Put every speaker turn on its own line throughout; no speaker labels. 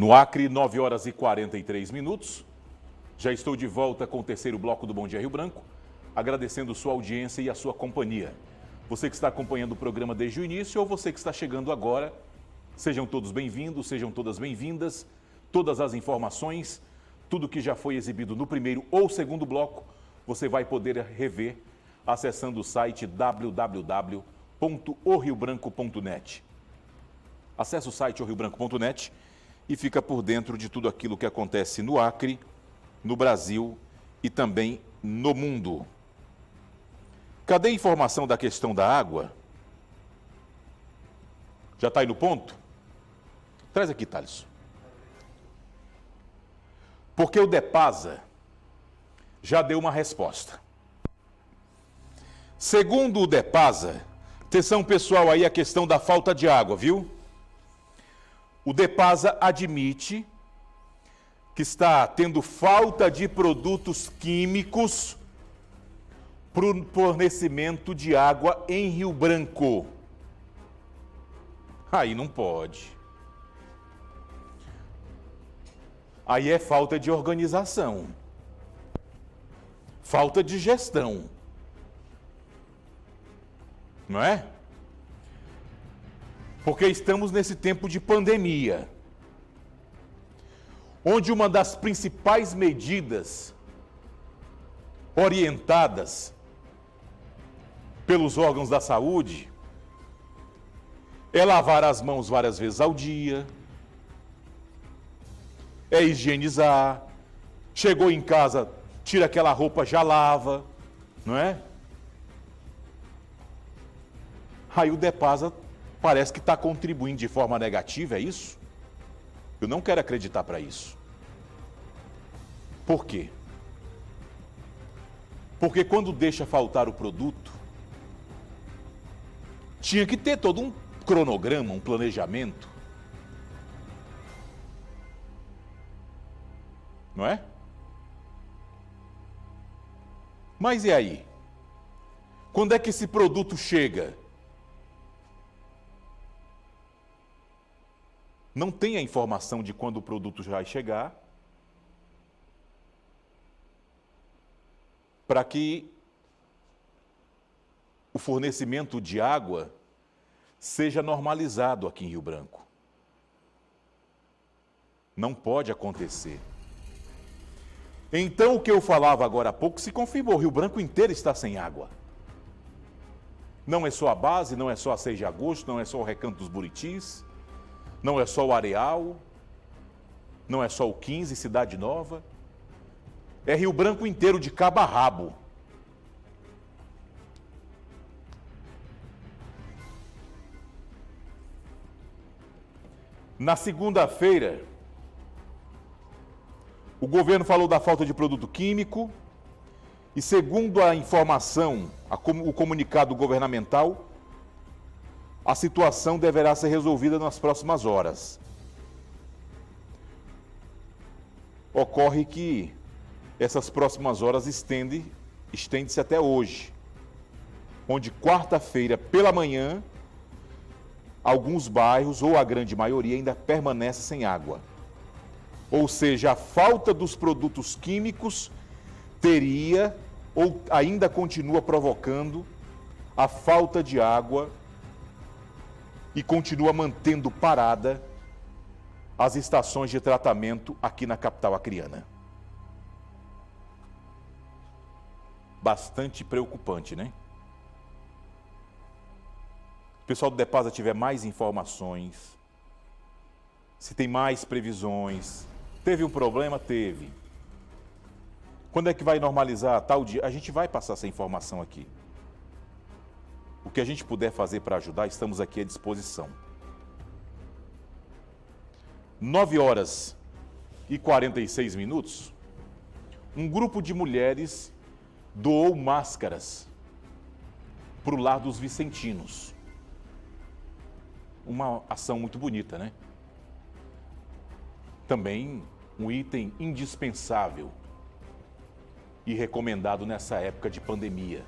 No Acre, 9 horas e 43 minutos. Já estou de volta com o terceiro bloco do Bom Dia Rio Branco, agradecendo sua audiência e a sua companhia. Você que está acompanhando o programa desde o início ou você que está chegando agora, sejam todos bem-vindos, sejam todas bem-vindas. Todas as informações, tudo que já foi exibido no primeiro ou segundo bloco, você vai poder rever acessando o site www.oriobranco.net. Acesse o site oriobranco.net e fica por dentro de tudo aquilo que acontece no Acre, no Brasil e também no mundo. Cadê a informação da questão da água? Já está aí no ponto? Traz aqui, Thales. Porque o DEPASA já deu uma resposta. Segundo o DEPASA, atenção pessoal aí a questão da falta de água, viu? O DEPASA admite que está tendo falta de produtos químicos para o fornecimento de água em Rio Branco. Aí não pode. Aí é falta de organização, falta de gestão, não é? Porque estamos nesse tempo de pandemia, onde uma das principais medidas orientadas pelos órgãos da saúde é lavar as mãos várias vezes ao dia, é higienizar, chegou em casa, tira aquela roupa, já lava, não é? Aí o DEPASA parece que está contribuindo de forma negativa, é isso? Eu não quero acreditar para isso. Por quê? Porque quando deixa faltar o produto, tinha que ter todo um cronograma, um planejamento. Não é? Mas e aí? Quando é que esse produto chega? Não tem a informação de quando o produto vai chegar para que o fornecimento de água seja normalizado aqui em Rio Branco. Não pode acontecer. Então, o que eu falava agora há pouco se confirmou. O Rio Branco inteiro está sem água. Não é só a base, não é só a 6 de agosto, não é só o Recanto dos Buritis, não é só o Areal, não é só o 15, Cidade Nova. É Rio Branco inteiro, de cabo a rabo. Na segunda-feira, o governo falou da falta de produto químico e, segundo a informação, o comunicado governamental, a situação deverá ser resolvida nas próximas horas. Ocorre que essas próximas horas estende-se até hoje, onde quarta-feira pela manhã, alguns bairros, ou a grande maioria, ainda permanece sem água. Ou seja, a falta dos produtos químicos teria ou ainda continua provocando a falta de água e continua mantendo parada as estações de tratamento aqui na capital acreana. Bastante preocupante, né? Se o pessoal do DEPASA tiver mais informações, se tem mais previsões. Teve um problema? Teve. Quando é que vai normalizar tal dia? A gente vai passar essa informação aqui. O que a gente puder fazer para ajudar, estamos aqui à disposição. 9 horas e 46 minutos, um grupo de mulheres doou máscaras para o Lar dos Vicentinos. Uma ação muito bonita, né? Também um item indispensável e recomendado nessa época de pandemia.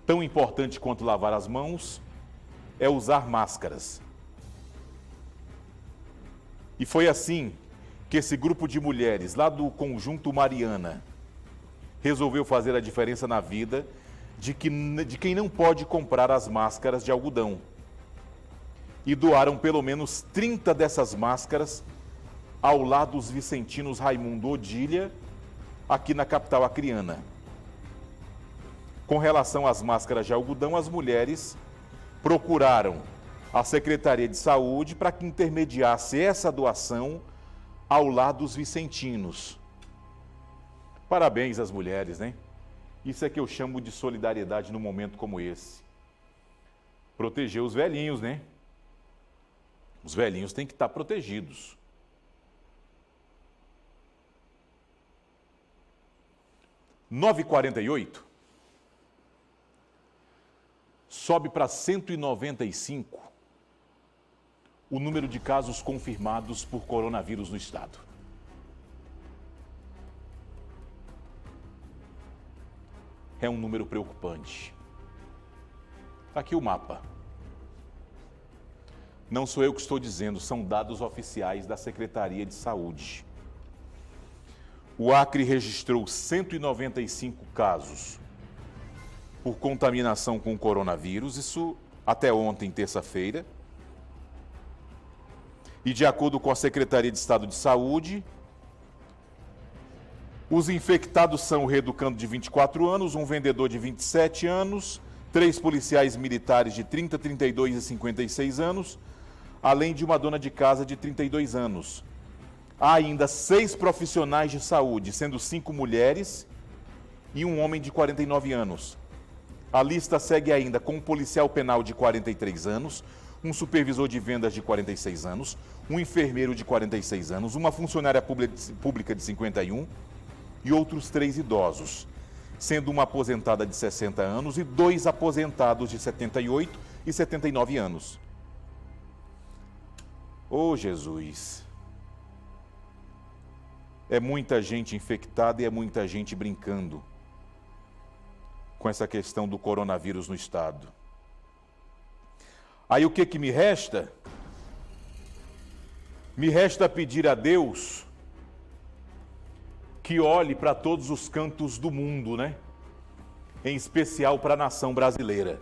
Tão importante quanto lavar as mãos é usar máscaras. E foi assim que esse grupo de mulheres, lá do Conjunto Mariana, resolveu fazer a diferença na vida de quem não pode comprar as máscaras de algodão. E doaram pelo menos 30 dessas máscaras ao lar dos vicentinos Raimundo Odília, aqui na capital acreana. Com relação às máscaras de algodão, as mulheres procuraram a Secretaria de Saúde para que intermediasse essa doação ao lar dos vicentinos. Parabéns às mulheres, né? Isso é que eu chamo de solidariedade num momento como esse. Proteger os velhinhos, né? Os velhinhos têm que estar protegidos. (9h48) sobe para 195 o número de casos confirmados por coronavírus no estado. É um número preocupante. Está aqui o mapa. Não sou eu que estou dizendo, são dados oficiais da Secretaria de Saúde. O Acre registrou 195 casos por contaminação com coronavírus, isso até ontem, terça-feira. E de acordo com a Secretaria de Estado de Saúde, os infectados são o reeducando de 24 anos, um vendedor de 27 anos, 3 policiais militares de 30, 32 e 56 anos, além de uma dona de casa de 32 anos. Há ainda 6 profissionais de saúde, sendo 5 mulheres e um homem de 49 anos. A lista segue ainda com um policial penal de 43 anos, um supervisor de vendas de 46 anos, um enfermeiro de 46 anos, uma funcionária pública de 51 e outros 3 idosos, sendo uma aposentada de 60 anos e 2 aposentados de 78 e 79 anos. Ô Jesus! É muita gente infectada e é muita gente brincando com essa questão do coronavírus no estado. Aí o que me resta? Me resta pedir a Deus que olhe para todos os cantos do mundo, né? Em especial para a nação brasileira.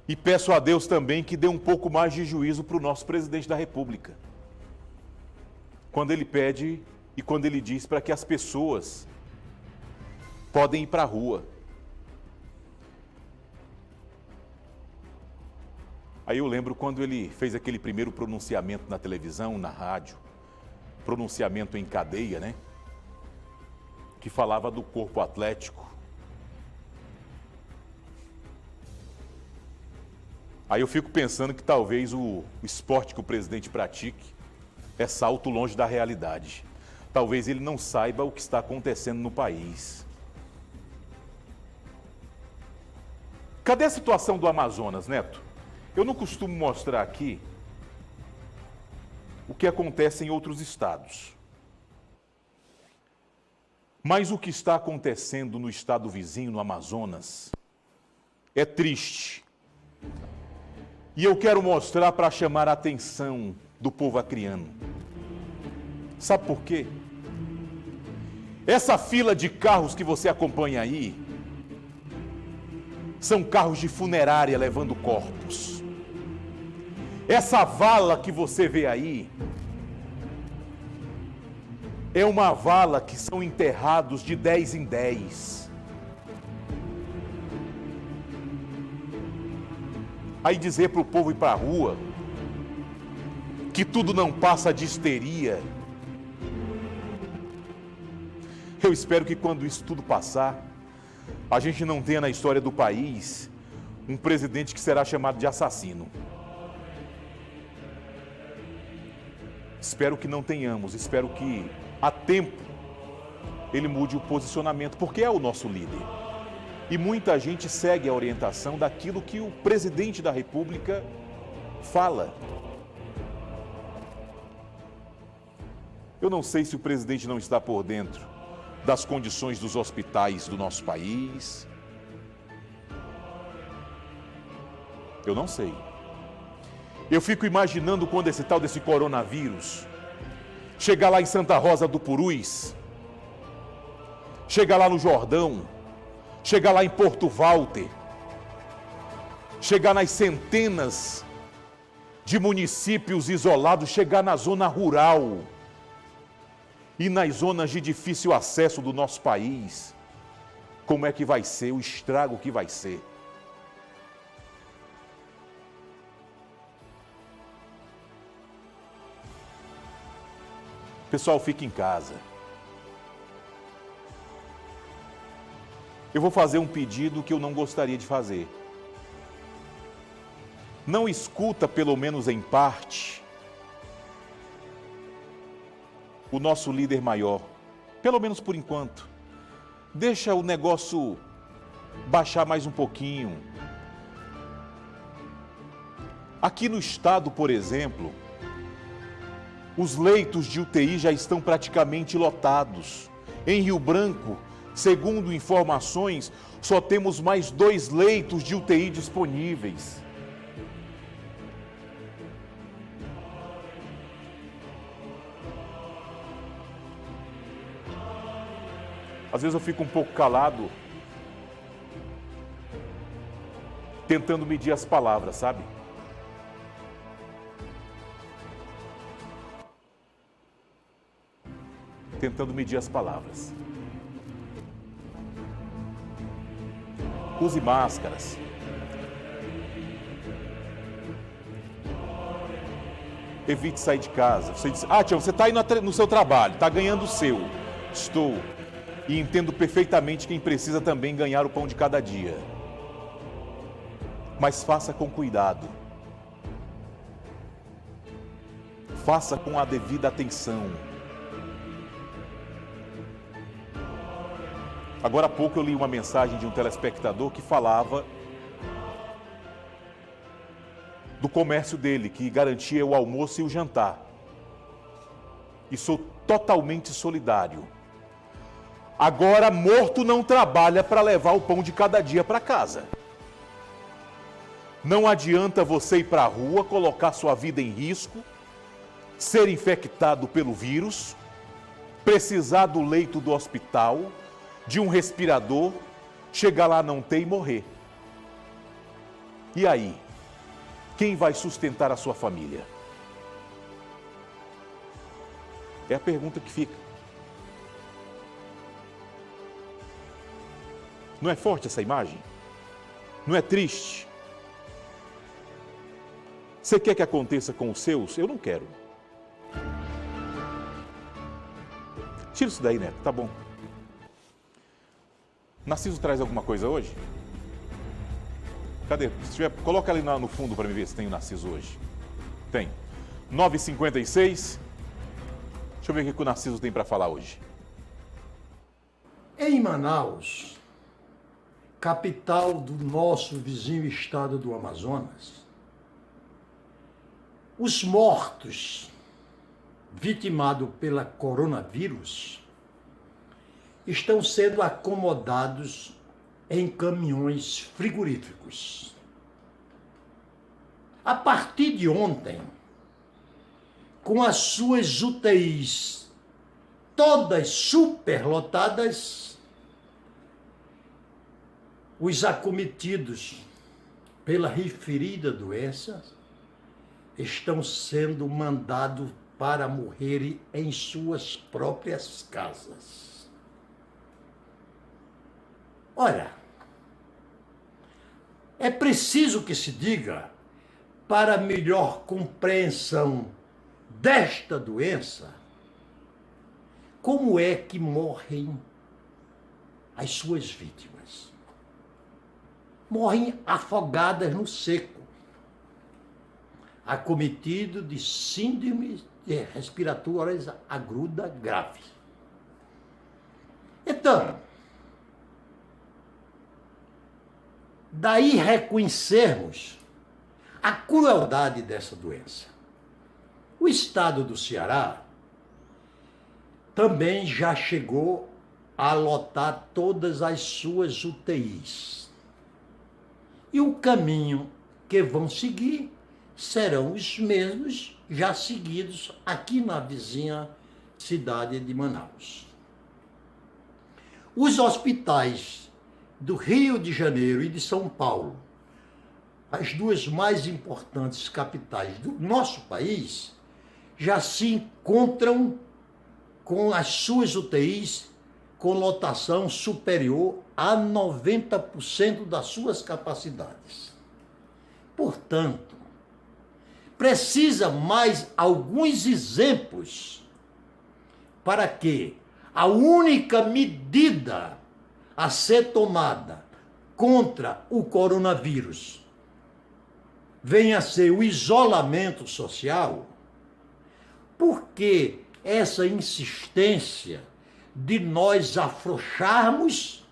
E peço a Deus também que dê um pouco mais de juízo para o nosso presidente da República. Quando ele pede e quando ele diz para que as pessoas podem ir para a rua. Aí eu lembro quando ele fez aquele primeiro pronunciamento na televisão, na rádio, pronunciamento em cadeia, né? Que falava do corpo atlético. Aí eu fico pensando que talvez o esporte que o presidente pratique é salto longe da realidade. Talvez ele não saiba o que está acontecendo no país. Cadê a situação do Amazonas, Neto? Eu não costumo mostrar aqui o que acontece em outros estados. Mas o que está acontecendo no estado vizinho, no Amazonas, é triste. E eu quero mostrar para chamar a atenção do povo acreano. Sabe por quê? Essa fila de carros que você acompanha aí são carros de funerária levando corpos. Essa vala que você vê aí é uma vala que são enterrados de 10 em 10. Aí dizer para o povo ir para a rua que tudo não passa de histeria. Eu espero que quando isso tudo passar, a gente não tenha na história do país um presidente que será chamado de assassino. Espero que não tenhamos, espero que a tempo ele mude o posicionamento, porque é o nosso líder. E muita gente segue a orientação daquilo que o presidente da República fala. Eu não sei se o presidente não está por dentro das condições dos hospitais do nosso país. Eu não sei. Eu fico imaginando quando esse tal desse coronavírus chegar lá em Santa Rosa do Purus, chegar lá no Jordão, chegar lá em Porto Walter, chegar nas centenas de municípios isolados, chegar na zona rural e nas zonas de difícil acesso do nosso país. Como é que vai ser, o estrago que vai ser? Pessoal, fique em casa. Eu vou fazer um pedido que eu não gostaria de fazer. Não escuta, pelo menos em parte, o nosso líder maior, pelo menos por enquanto. Deixa o negócio baixar mais um pouquinho. Aqui no estado, por exemplo, os leitos de UTI já estão praticamente lotados. Em Rio Branco, segundo informações, só temos mais 2 leitos de UTI disponíveis. Às vezes eu fico um pouco calado, tentando medir as palavras, sabe? Tentando medir as palavras. Use máscaras. Evite sair de casa. Você diz, Tião, você está aí no seu trabalho, está ganhando o seu. Estou. E entendo perfeitamente quem precisa também ganhar o pão de cada dia. Mas faça com cuidado. Faça com a devida atenção. Agora há pouco eu li uma mensagem de um telespectador que falava do comércio dele, que garantia o almoço e o jantar. E sou totalmente solidário. Agora, morto não trabalha para levar o pão de cada dia para casa. Não adianta você ir para a rua, colocar sua vida em risco, ser infectado pelo vírus, precisar do leito do hospital, de um respirador, chegar lá não ter e morrer. E aí? Quem vai sustentar a sua família? É a pergunta que fica. Não é forte essa imagem? Não é triste? Você quer que aconteça com os seus? Eu não quero. Tira isso daí, Neto, tá bom. Narciso traz alguma coisa hoje? Cadê? Se tiver, coloca ali no fundo para me ver se tem o Narciso hoje. Tem. 9h56. Deixa eu ver o que o Narciso tem para falar hoje.
Em Manaus, capital do nosso vizinho estado do Amazonas, os mortos vitimados pela coronavírus estão sendo acomodados em caminhões frigoríficos. A partir de ontem, com as suas UTIs todas superlotadas, os acometidos pela referida doença estão sendo mandados para morrerem em suas próprias casas. Ora, é preciso que se diga, para melhor compreensão desta doença, como é que morrem as suas vítimas. Morrem afogadas no seco, acometido de síndromes respiratórias agudas graves. Então, daí reconhecermos a crueldade dessa doença. O estado do Ceará também já chegou a lotar todas as suas UTIs. E o caminho que vão seguir serão os mesmos já seguidos aqui na vizinha cidade de Manaus. Os hospitais do Rio de Janeiro e de São Paulo, as duas mais importantes capitais do nosso país, já se encontram com as suas UTIs com lotação superior a 90% das suas capacidades. Portanto, precisa mais alguns exemplos para que a única medida a ser tomada contra o coronavírus venha a ser o isolamento social. Porque essa insistência de nós afrouxarmos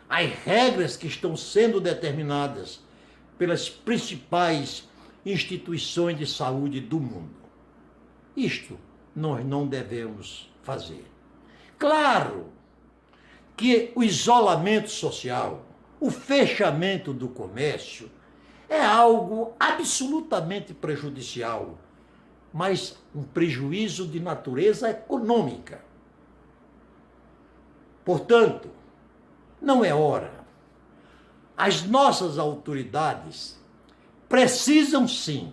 as regras que estão sendo determinadas pelas principais instituições de saúde do mundo. Isto nós não devemos fazer. Claro que o isolamento social, o fechamento do comércio, é algo absolutamente prejudicial, mas um prejuízo de natureza econômica. Portanto, não é hora. As nossas autoridades precisam sim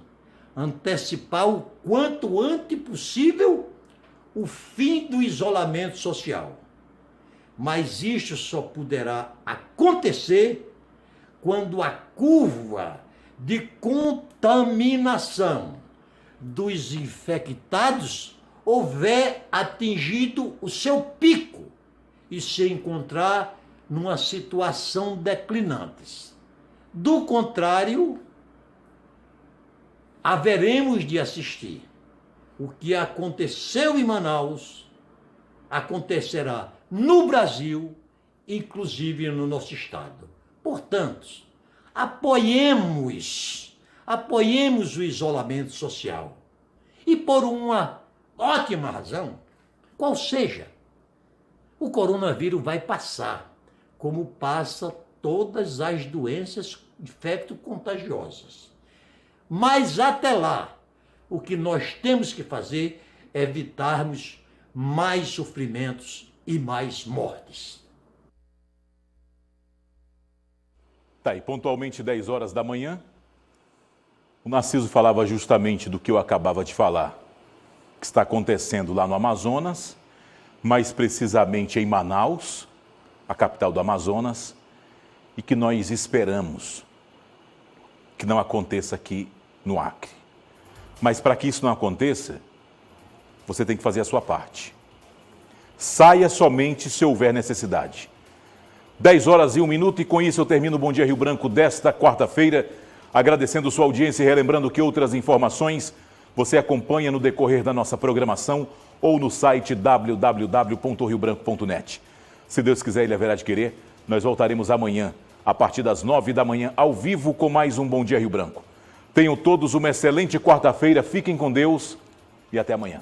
antecipar o quanto antes possível o fim do isolamento social. Mas isto só poderá acontecer quando a curva de contaminação dos infectados houver atingido o seu pico e se encontrar numa situação declinante. Do contrário, haveremos de assistir. O que aconteceu em Manaus acontecerá no Brasil, inclusive no nosso estado. Portanto, apoiemos o isolamento social. E por uma ótima razão, qual seja, o coronavírus vai passar, como passa todas as doenças infecto-contagiosas. Mas até lá, o que nós temos que fazer é evitarmos mais sofrimentos e mais mortes.
Tá aí, pontualmente 10 horas da manhã, o Narciso falava justamente do que eu acabava de falar, que está acontecendo lá no Amazonas, mais precisamente em Manaus, a capital do Amazonas, e que nós esperamos que não aconteça aqui no Acre. Mas para que isso não aconteça, você tem que fazer a sua parte. Saia somente se houver necessidade. 10 horas e 1 minuto, e com isso eu termino o Bom Dia Rio Branco desta quarta-feira, agradecendo sua audiência e relembrando que outras informações você acompanha no decorrer da nossa programação ou no site www.riobranco.net. Se Deus quiser, Ele haverá de querer, nós voltaremos amanhã, a partir das 9 da manhã, ao vivo, com mais um Bom Dia Rio Branco. Tenham todos uma excelente quarta-feira, fiquem com Deus e até amanhã.